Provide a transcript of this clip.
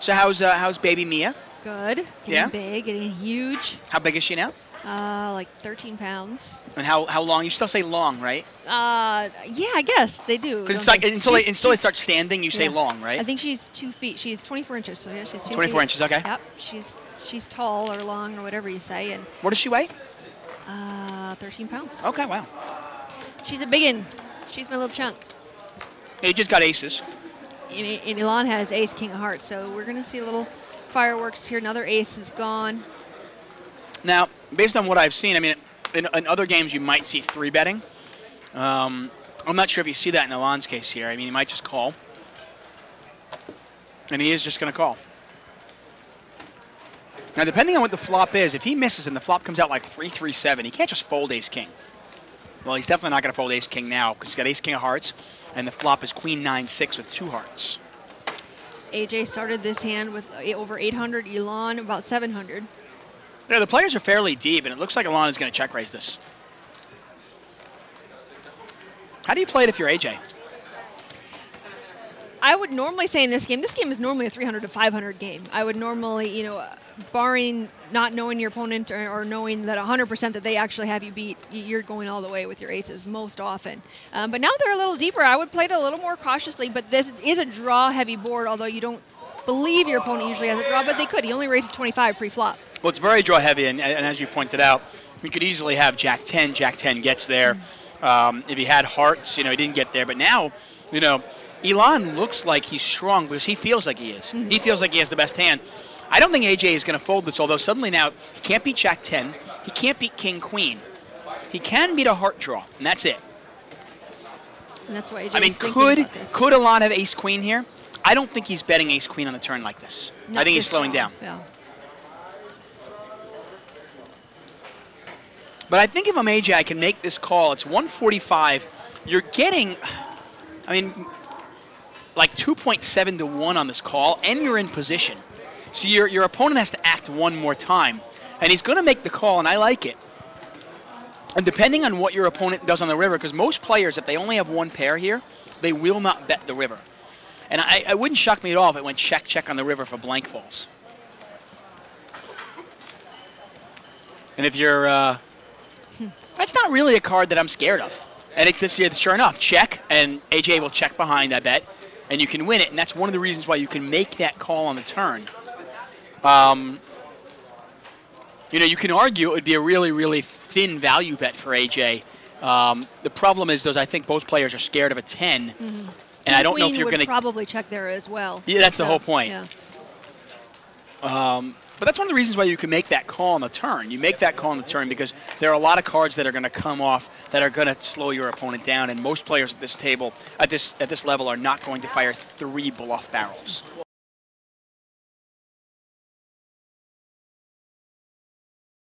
So how's baby Mia? Good. Getting big, getting huge. How big is she now? Like 13 pounds. And how long? You still say long, right? Yeah, I guess they do. Because it's like until they start standing, you say long, right? I think she's 2 feet. She's 24 inches, so yeah, she's 2 feet. 24 inches, okay. Yep, she's tall or long or whatever you say. And what does she weigh? 13 pounds. Okay, wow. She's a big one. She's my little chunk. You just got aces. And Elan has ace, king of hearts, so we're going to see a little fireworks here. Another ace is gone. Now, based on what I've seen, I mean, in other games you might see 3-betting. I'm not sure if you see that in Elan's case here. I mean, he might just call. And he is just going to call. Now, depending on what the flop is, if he misses and the flop comes out like 3-3-7, he can't just fold ace-king. Well, he's definitely not going to fold ace-king now because he's got ace-king of hearts, and the flop is queen 9-6 with 2 hearts. AJ started this hand with over 800, Elan about 700. Yeah, the players are fairly deep, and it looks like Elan is going to check raise this. How do you play it if you're AJ? I would normally say in this game is normally a 300 to 500 game. I would normally, barring not knowing your opponent or knowing that 100% that they actually have you beat, you're going all the way with your aces most often. But now they're a little deeper. I would play it a little more cautiously, but this is a draw-heavy board, although you don't believe your opponent usually has a draw, but they could. He only raised a 25 pre-flop. Well, it's very draw-heavy, and as you pointed out, you could easily have Jack-10. Jack-10 gets there. If he had hearts, he didn't get there. But now, Elan looks like he's strong because he feels like he is. He feels like he has the best hand. I don't think AJ is going to fold this, although suddenly now he can't beat Jack-10. He can't beat King-Queen. He can beat a heart draw, and that's it. And that's why AJ I mean, could Elan have ace-queen here? I don't think he's betting ace-queen on the turn like this. I think he's slowing down. Yeah. But I think if I'm AJ, I can make this call. It's 145. You're getting, like 2.7 to 1 on this call, and you're in position. So your opponent has to act one more time. And he's going to make the call, and I like it. And depending on what your opponent does on the river, because most players, if they only have one pair here, they will not bet the river. And I wouldn't shock me at all if it went check, check on the river for blank falls. And if you're, that's not really a card that I'm scared of. And sure enough, check, and AJ will check behind, I bet, and you can win it. And that's one of the reasons why you can make that call on the turn. You can argue it would be a really, really thin value bet for AJ. The problem is, I think both players are scared of a 10. And I don't know if you're going to probably check there as well. Yeah, that's the whole point. Yeah. But that's one of the reasons why you can make that call on the turn. You make that call on the turn because there are a lot of cards that are going to come off that are going to slow your opponent down, and most players at this table, at this level, are not going to fire 3 bluff barrels.